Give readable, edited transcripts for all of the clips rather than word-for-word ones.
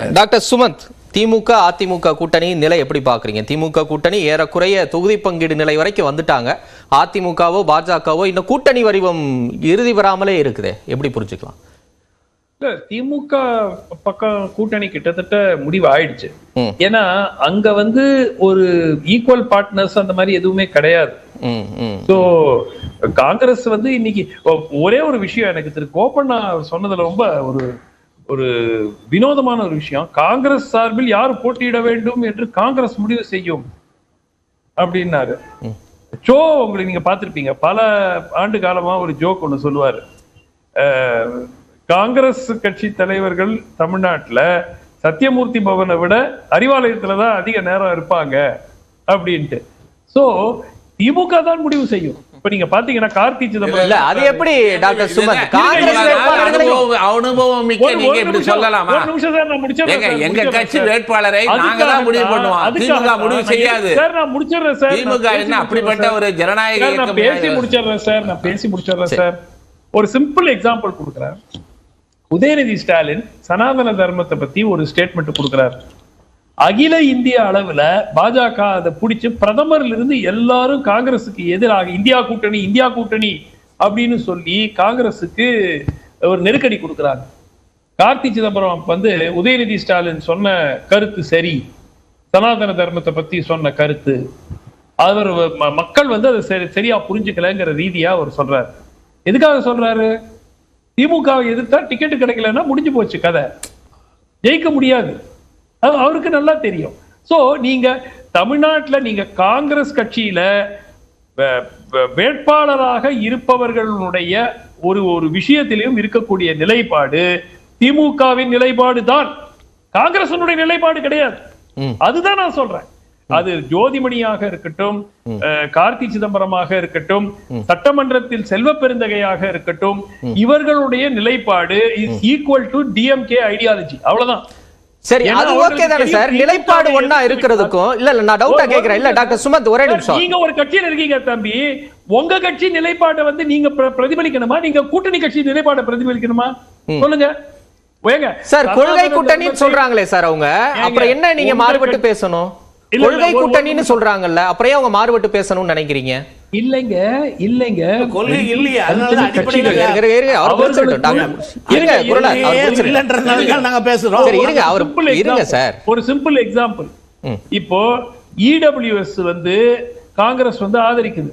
Doctor Sumanth, DMK AIADMK கூட்டணி நிலை எப்படி பாக்குறீங்க? திமுக கூட்டணி ஏறக்குறைய தொகுதி பங்கீடு நிலை வரைக்கும் வந்துட்டாங்க. அதிமுகவோ பாஜகவோ இன்னும் கூட்டணி வடிவம் இறுதி வராமலே இருக்குதே, எப்படி புரிஞ்சுக்கலாம்? திமுக பக்கம் கூட்டணி கிட்டத்தட்ட முடிவு ஆயிடுச்சு. ஏன்னா அங்க ஒரு ஈக்குவல் பார்ட்னர்ஸ் அந்த மாதிரி எதுவுமே கிடையாது. சோ காங்கிரஸ் இன்னைக்கு ஒரே ஒரு விஷயம் எனக்கு திரு கோபண்ணா சொன்னதுல ரொம்ப ஒரு வினோதமான ஒரு விஷயம். காங்கிரஸ் சார்பில் யார் போட்டியிட வேண்டும் என்று காங்கிரஸ் முடிவு செய்யும் அப்படின்னாரு. உங்களுக்கு நீங்க பார்த்திருப்பீங்க, பல ஆண்டு காலமா ஒரு ஜோக் ஒண்ணு சொல்லுவாரு. காங்கிரஸ் கட்சி தலைவர்கள் தமிழ்நாட்டுல சத்தியமூர்த்தி பவனை விட அறிவாலயத்துலதான் அதிக நேரம் இருப்பாங்க அப்படின்ட்டு. சோ திமுக தான் முடிவு செய்யும். இப்ப நீங்க பாத்தீங்கன்னா கார்த்தி சிதம்பரம் இல்ல, அது எப்படி டாக்டர் சுமந்த்? அனுபவம் மிக்க நீங்க இப்படி சொல்லலாமா? ஒரு நிமிஷம் சார், நான் முடிச்சிடுறேன். எங்க கட்சி வேட்பாளரை நாங்க தான் முடிவு பண்ணுவோம், திமுக முடிவு செய்யாது. சார் நான் முடிச்சிடுறேன் சார். திமுக என்ன அப்படிப்பட்ட ஒரு ஜனநாயக இயக்கம்? நான் பேசி முடிச்சிடுறேன் சார். ஒரு சிம்பிள் எக்ஸாம்பிள் கொடுக்குறேன். உதயநிதி ஸ்டாலின் சனாதன தர்மத்தை பத்தி ஒரு ஸ்டேட்மெண்ட் கொடுக்கிறார். அகில இந்திய அளவுல பாஜக அதை பிடிச்சு பிரதமர்ல இருந்து எல்லாரும் காங்கிரசுக்கு எதிராக இந்தியா கூட்டணி அப்படின்னு சொல்லி காங்கிரசுக்கு ஒரு நெருக்கடி கொடுக்கிறாங்க. கார்த்தி சிதம்பரம் உதயநிதி ஸ்டாலின் சொன்ன கருத்து சரி, சனாதன தர்மத்தை பத்தி சொன்ன கருத்து அவர் மக்கள் அதை சரியா புரிஞ்சுக்கலங்கிற ரீதியா அவர் சொல்றாரு. எதுக்காக சொல்றாரு? திமுகவை எதிர்த்தா டிக்கெட் கிடைக்கலன்னா முடிஞ்சு போச்சு கதை, ஜெயிக்க முடியாது, அவருக்கு நல்லா தெரியும். சோ நீங்க தமிழ்நாட்டுல நீங்க காங்கிரஸ் கட்சியில வேட்பாளராக இருப்பவர்களுடைய ஒரு விஷயத்திலும் இருக்கக்கூடிய நிலைப்பாடு திமுகவின் நிலைப்பாடு தான், காங்கிரசுடைய நிலைப்பாடு கிடையாது. அதுதான் நான் சொல்றேன். அது ஜோதிமணியாக இருக்கட்டும், கார்த்தி சிதம்பரமாக இருக்கட்டும், சட்டமன்றத்தில் செல்வ பெருந்தகையாக இருக்கட்டும், இவர்களுடைய நிலைப்பாடு is equal to DMK ideology, அவ்வளவுதான். சரி, அது ஓகே தானே சார்? நிலைப்பாடு ஒண்ணா இருக்கிறதுக்கும் இல்ல நான் டவுட்டா கேக்குறேன். இல்ல டாக்டர் சுமந்த், ஒரே நிமிஷம். நீங்க ஒரு கட்சியில இருக்கீங்க தம்பி, உங்க கட்சி நிலைப்பாட்டை நீங்க பிரதிபலிக்கணுமா, நீங்க கூட்டணி கட்சி நிலைப்பாட்டை பிரதிபலிக்கணுமா? சொல்லுங்க சார். கொள்கை கூட்டணின்னு சொல்றாங்களே சார் அவங்க, அப்புறம் என்ன நீங்க மாறுபட்டு பேசணும்? கொள்கை கூட்டணின்னு சொல்றாங்கல்ல, அப்புறம் அவங்க மாறுபட்டு பேசணும்னு நினைக்கிறீங்க? இல்லைங்க கொள்கை இல்லையா? ஒரு சிம்பிள் எக்ஸாம்பிள். இப்போ இடபிள்யூஎஸ் காங்கிரஸ் ஆதரிக்குது,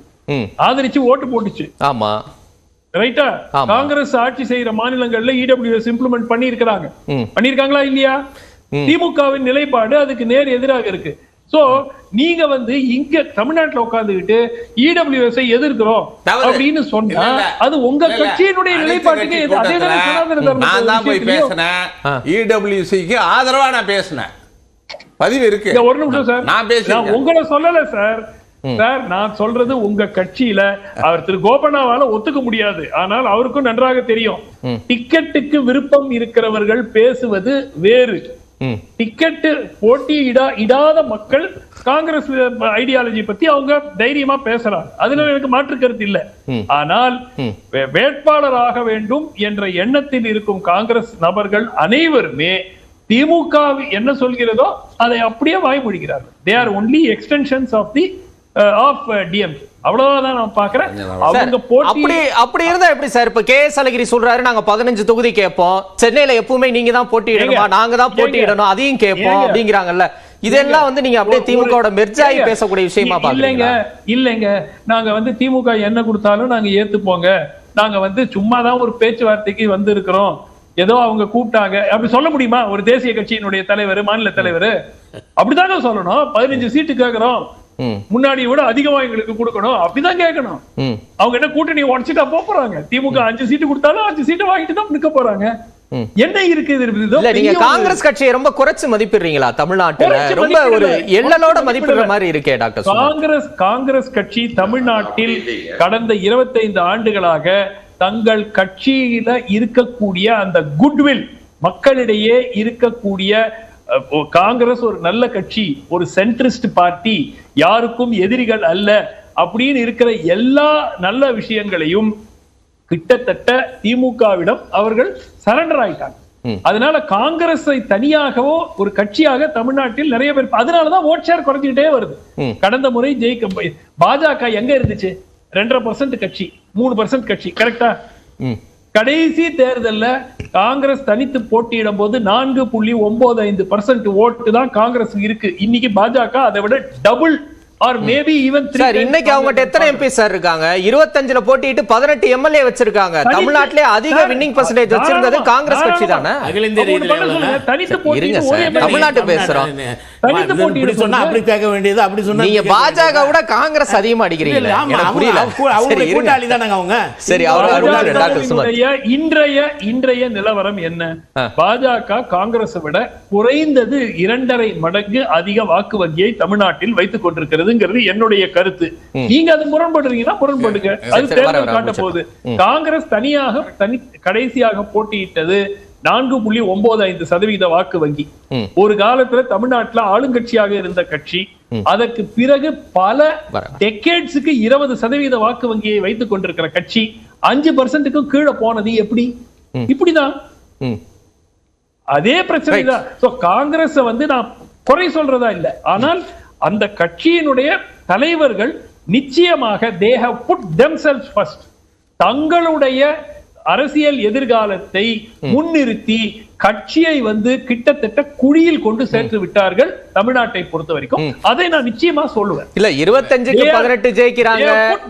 ஆதரிச்சு ஓட்டு போட்டுச்சு. ஆமா, ரைட்டா? காங்கிரஸ் ஆட்சி செய்யற மாநிலங்கள்ல இடபிள்யூஎஸ் இம்ப்ளிமெண்ட் பண்ணிருக்காங்களா இல்லையா? திமுகவின் நிலைப்பாடு அதுக்கு நேர் எதிராக இருக்கு. சோ நீங்க இங்க தமிழ்நாட்டுல உட்கார்ந்துகிட்டு இடபிள்யூஎஸ் எதிர்க்கிறோம் அப்படின்னு சொன்னா அது உங்க கட்சியினுடைய நிலைப்பாட்டுக்கு நான் தான் போய் பேசினேன். இடபிள்யூசிக்கு ஆதரவா நான் பேசினேன், பதிவு இருக்கு. ஒரு நிமிஷம் சார், நான் உங்களை சொல்லல சார். நான் சொல்றது உங்க கட்சியில அவர் திரு கோபண்ணாவால ஒத்துக்க முடியாது, ஆனால் அவருக்கும் நன்றாக தெரியும் டிக்கெட்டுக்கு விருப்பம் இருக்கிறவர்கள் பேசுவது வேறு. டிக்கெட் போட்டியிடாத மக்கள் காங்கிரஸ் ஐடியாலஜி பத்தி அவங்க தைரியமா பேசலாம், அதுல எனக்கு மாற்று கருத்து இல்ல. ஆனால் வேட்பாளராக வேண்டும் என்ற எண்ணத்தில் இருக்கும் காங்கிரஸ் நபர்கள் அனைவருமே திமுக என்ன சொல்கிறதோ அதை அப்படியே வாய்மொழிகிறார்கள். they are only extensions of the DMK. அவ்வளவுதான் நான் பாக்குறேன். அவங்க அப்படி இருந்தா எப்படி சார்? இப்ப கேஎஸ் அழகிரி சொல்றாரு, நாங்க 15 தொகுதி கேட்போம், சென்னையில எப்பவுமே நீங்க தான் போட்டியிடணுமா, நாங்க தான் போட்டியிடணும், அதையும் கேட்போம் அப்படிங்கிறாங்கல்ல. இதெல்லாம் நீங்க அப்படியே திமுகவோட மெர்ஜாயி பேசக்கூடிய விஷயமா பாக்குறீங்க? இல்லைங்க, நாங்க திமுக என்ன கொடுத்தாலும் நாங்க ஏத்துப்போங்க, நாங்க சும்மாதான் ஒரு பேச்சுவார்த்தைக்கு இருக்கிறோம், ஏதோ அவங்க கூப்பிட்டாங்க அப்படி சொல்ல முடியுமா? ஒரு தேசிய கட்சியினுடைய தலைவர், மாநில தலைவர் அப்படிதாங்க சொல்லணும். 15 சீட்டு கேட்கிறோம், முன்னாடி விட அதிகமா எங்களுக்கு கொடுக்கணும், அப்படிதான் கேட்கணும். அவங்க என்ன கூட்டணி உடச்சிட்டா போறாங்க? திமுக 5 சீட்டு கொடுத்தாலும் 5 சீட்டை வாங்கிட்டு தான் நிக்க போறாங்க. என்ன இருக்குது? நீங்க காங்கிரஸ் கட்சியை ரொம்ப குறைச்சு மதிப்பிடுறீங்களா? தமிழ்நாட்டுல ரொம்ப ஒரு எல்லலோட மதிப்பிடுற மாதிரி இருக்கே டாக்டர். காங்கிரஸ் கட்சி தமிழ்நாட்டில் கடந்த 25 ஆண்டுகளாக தங்கள் கட்சியில இருக்கக்கூடிய அந்த குட்வில், மக்களிடையே இருக்கக்கூடிய காங்கிரஸ் ஒரு நல்ல கட்சி, ஒரு சென்ட்ரிஸ்ட் பார்ட்டி, யாருக்கும் எதிரிகள் அல்ல அப்படின்னு இருக்கிற எல்லா நல்ல விஷயங்களையும் கிட்டத்தட்ட திமுகவிடம் அவர்கள் சரண்டர் ஆயிட்டாங்க. அதனால காங்கிரஸை தனியாகவோ ஒரு கட்சியாக தமிழ்நாட்டில் நிறைய பேர், அதனாலதான் ஓட் ஷேர் குறைஞ்சிக்கிட்டே வருது. கடந்த முறை பாஜக எங்க இருந்துச்சு? 2.5% கட்சி, 3% கட்சி, கரெக்டா? கடைசி தேர்தல்ல காங்கிரஸ் தனித்து போட்டியிடும் போது 4.95% ஓட்டு தான் காங்கிரஸ் இருக்கு. இன்னைக்கு பாஜக அதை விட double or maybe even 3. Sir இன்னைக்கு அவங்கட்ட எத்தனை எம்பி சார் இருக்காங்க? 25ல போட்டிட்டு 18 எம்எல்ஏ வச்சிருக்காங்க. தமிழ்நாட்டிலே அதிக வின்னிங் பர்சன்டேஜ் வச்சிருந்தது காங்கிரஸ் கட்சி தானே. தனித்து போட்டி இருங்க சார், தமிழ்நாட்டு பேசுறோம். இப்படி சொன்னா அப்படி கேட்க வேண்டியது, அப்படி சொன்னா நீங்க பாஜக விட காங்கிரஸ் அதிகமா அடிக்கிறீங்க. எனக்கு புரியல. அவங்க கூட்டாளி தானங்க அவங்க. சரி, டாக்டர் சுமன், இன்றைய நிலவரம் என்ன? பாஜக காங்கிரஸ் விட குறைந்தது 2.5 மடங்கு அதிக வாக்கு வங்கியை தமிழ்நாட்டில் வைத்துக் கொண்டிருக்கிறது என்னுடைய கருத்து. நீங்க அது முரண்படுறீங்கன்னா முரண்படுங்க, அது தேர்தல் காட்ட போகுது. காங்கிரஸ் தனியாக கடைசியாக போட்டியிட்டது 4.95% வாக்கு வங்கி. ஒரு காலத்துல தமிழ்நாட்டுல ஆளுங்கட்சியாக இருந்த கட்சி அதற்கு பிறகு பல டெக்கேட்ஸ்க்கு 20% வாக்கு வங்கியை வைத்துக் கொண்டிருக்கிற கட்சி 5%க்கு கீழே போனது எப்படி? இப்படிதான், அதே பிரச்சனை தான். காங்கிரஸ் நான் குறை சொல்றதா இல்ல, ஆனால் அந்த கட்சியினுடைய தலைவர்கள் நிச்சயமாக they have put themselves first. தங்களுடைய அரசியல் எதிர்காலத்தை முன்னிறுத்தி கட்சியை கிட்டத்தட்ட குழியில் கொண்டு சேர்த்து விட்டார்கள் தமிழ்நாட்டை பொறுத்த வரைக்கும். அதை நான் நிச்சயமா சொல்லுவேன். இல்ல 25க்கு 18 ஜெயிக்கிறாங்க,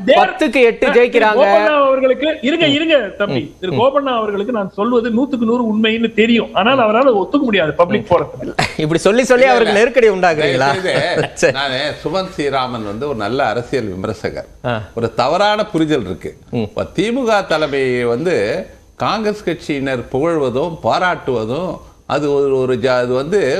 10க்கு 8 ஜெயிக்கிறாங்க. அவர்களுக்கு இருங்க தம்பி, திரு கோபண்ணா அவர்களுக்கு நான் சொல்வது 100க்கு 100 உண்மைன்னு தெரியும். ஆனால் அவரால் ஒத்துக்க முடியாது பப்ளிக் போறதுல. இப்படி சொல்லி அவருக்கு நெருக்கடி உண்டாக்குறீங்களா? நானே சுமன் ஸ்ரீராமன் ஒரு நல்ல அரசியல் விமர்சகர். ஒரு தவறான புரிதல் இருக்கு. திமுக தலைமையை காங்கிரஸ் கட்சியினர் புகழ்வதும் பாராட்டுவதும் அது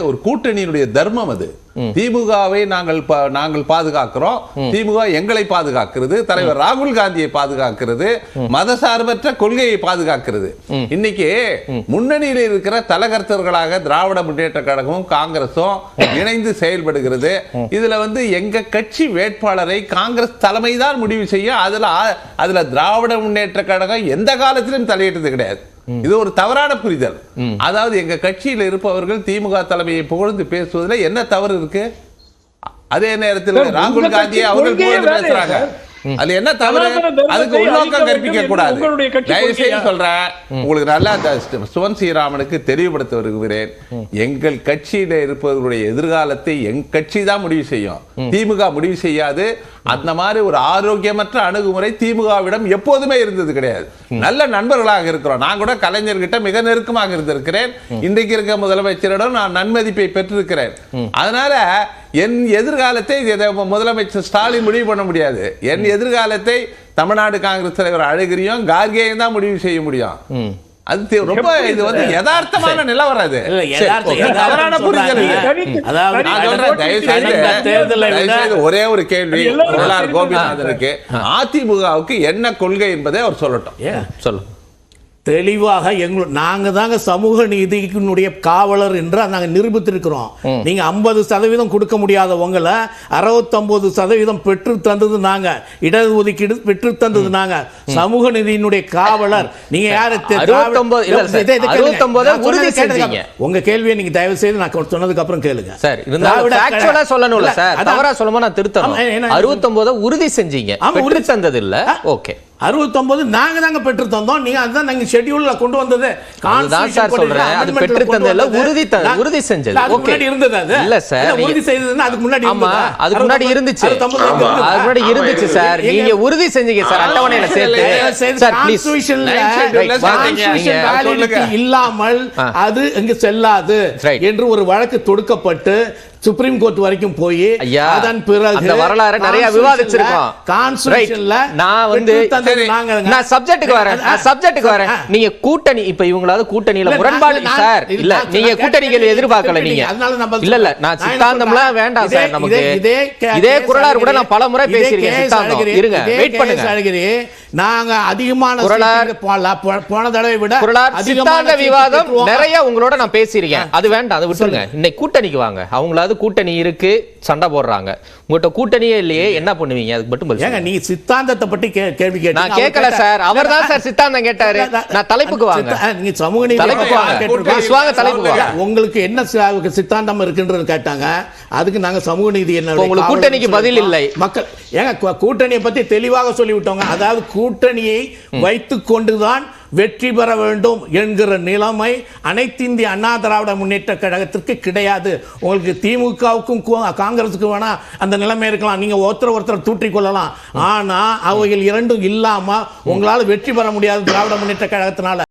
ஒரு கூட்டணியினுடைய தர்மம். அது திமுகவை நாங்கள் பாதுகாக்கிறோம், திமுக எங்களை பாதுகாக்கிறது, தலைவர் ராகுல் காந்தியை பாதுகாக்கிறது, மதசார்பற்ற கொள்கையை பாதுகாக்கிறது. இன்னைக்கு முன்னணியில் இருக்கிற தலகர்த்தர்களாக திராவிட முன்னேற்ற கழகமும் காங்கிரசும் இணைந்து செயல்படுகிறது. இதுல எங்க கட்சி வேட்பாளரை காங்கிரஸ் தலைமைதான் முடிவு செய்ய, அதுல திராவிட முன்னேற்ற கழகம் எந்த காலத்திலும் தலையிட்டது கிடையாது. இது ஒரு தவறான புரிதல். அதாவது எங்க கட்சியில் இருப்பவர்கள் திமுக தலைமையை புகழ்ந்து பேசுவதில் என்ன தவறு இருக்கு? அதே நேரத்தில் ராகுல் காந்தியை அவர்கள் புகழ்ந்து பேசுறாங்க, அது என்ன தவறு? அதுக்கு உள்நோக்கம் கற்பிக்க கூடாது. தயவுசெய்து சொல்றேன், உங்களுக்கு நல்லா சுமன் ஸ்ரீராமனுக்கு தெளிவுபடுத்த வருகிறேன். எங்கள் கட்சியில இருப்பவர்களுடைய எதிர்காலத்தை எங்க கட்சி தான் முடிவு செய்யும், திமுக முடிவு செய்யாது. அந்த மாதிரி ஒரு ஆரோக்கியமற்ற அணுகுமுறை திமுகவிடம் எப்போதுமே இருந்தது கிடையாது. நல்ல நண்பர்களாக இருக்கிறோம். நான் கூட கலைஞர்கிட்ட மிக நெருக்கமாக இருந்திருக்கிறேன். இன்றைக்கு இருக்க முதலமைச்சரிடம் நான் நன்மதிப்பை பெற்றிருக்கிறேன். அதனால என் எதிர்காலத்தை முதலமைச்சர் ஸ்டாலின் முடிவு பண்ண முடியாது. என் எதிர்காலத்தை தமிழ்நாடு காங்கிரஸ் தலைவர் அழகிரியும் கார்கேயும் தான் முடிவு செய்ய முடியும். அது ரொம்ப யதார்த்தமான நிலவரம். அது தவறான புரிதல். ஒரே ஒரு கேள்வி கோபிநாதனுக்கு, அதிமுகவுக்கு என்ன கொள்கை என்பதை அவர் சொல்லட்டும். சொல்லுங்க. தெளிவாக நாங்க தாங்க சமூக நீதியினுடைய காவலர் என்று நாங்க நிரூபித்திருக்கிறோம். நீங்க 50% கொடுக்க முடியாத உங்களை 69% பெற்று தந்தது நாங்க, இடஒதுக்கீடு பெற்று தந்தது நாங்க. சமூக நீதியினுடைய காவலர் நீங்க யாரு? உங்க கேள்வியை நீங்க தயவு செய்து நான் சொன்னதுக்கு அப்புறம் கேளுங்க. சொல்லணும்ல சார், தவறா சொல்லமா நான் திருத்தணும். 69 உறுதி செஞ்சீங்க, உறுதி தந்தது இல்ல. ஓகே, 69 நாங்க தாங்க பெற்று தந்தோம். நீங்க அதுதான் நாங்க ஷெட்யூல்ல கொண்டு வந்தது. அதுதான் சார் சொல்றேன், அது பெற்று தந்தது இல்ல, உறுதி செஞ்சது. ஓகே, இருந்தது அது இல்ல சார், உறுதி செய்ததுன்னா அதுக்கு முன்னாடி ஆமா, அதுக்கு முன்னாடி இருந்துச்சு, அதுக்கு முன்னாடி இருந்துச்சு சார். நீங்க உறுதி செஞ்சீங்க சார் அட்டவணையில சேர்த்து. சார் ப்ளீஸ், இல்லாமல் அது இங்க செல்லாது என்று ஒரு வழக்கு தொடுக்கப்பட்டு சுப்ரீம் கோர்ட் வரைக்கும் போய் அதன் பிறகு அந்த வரலாறு நிறைய விவாதிச்சிருக்கோம். கான்ஸ்டிடியூஷன்ல நான் சப்ஜெக்ட்டுக்கு வரேன். நீங்க கூட்டணி இப்ப இவங்களாவது கூட்டணியில முரண்பாடு சார் இல்ல, நீங்க கூட்டணிகள் எதிர்பார்க்கல நீங்க. இல்ல நான் சித்தாந்தம்லாம் வேண்டாம் சார் நமக்கு. இதே குரலார் கூட நான் பல முறை பேசியிருக்கேன் சித்தாந்தம். இருங்க, வெயிட் பண்ணுங்க. நாங்க அதிகமான குறளார் போன தடவை விட குறளார் சித்தாந்த விவாதம் நிறைய உங்களோட நான் பேசியிருக்கேன். அது வேண்டாம், அதை விட்டுருங்க. இன்னைக்கு கூட்டணிக்கு வாங்க. அவங்களாவது கூட்டணி இருக்கு, சண்டை போடுறாங்க. உங்கள்கிட்ட கூட்டணியே இல்லையே, என்ன பண்ணுவீங்க? அதுக்கு மட்டும் பதில் ஏங்க, நீ சித்தாந்தத்தை பற்றி கேள்வி கேட்டீங்க. நான் கேட்கல சார், அவர் தான் சார் சித்தாந்தம் கேட்டாரு. நான் தலைப்புக்கு வாங்க. நீங்க சமூக நீதி தலைப்புக்கு வாங்க. தலைப்புக்கு வாங்க. உங்களுக்கு என்ன சித்தாந்தம் இருக்குன்றது கேட்டாங்க. அதுக்கு நாங்க சமூக நீதி என்ன, உங்களுக்கு கூட்டணிக்கு பதில் இல்லை. மக்கள் ஏங்க கூட்டணியை பத்தி தெளிவாக சொல்லிவிட்டோங்க. அதாவது கூட்டணியை வைத்துக் கொண்டுதான் வெற்றி பெற வேண்டும் என்கிற நிலைமை அனைத்து இந்திய அண்ணா திராவிட முன்னேற்ற கழகத்திற்கு கிடையாது. உங்களுக்கு திமுகவுக்கும் காங்கிரஸுக்கும் வேணா அந்த நிலைமை இருக்கலாம், நீங்க ஒருத்தர் தூற்றிக் கொள்ளலாம். ஆனா அவைகள் இரண்டும் இல்லாம உங்களால வெற்றி பெற முடியாது திராவிட முன்னேற்ற கழகத்தினால.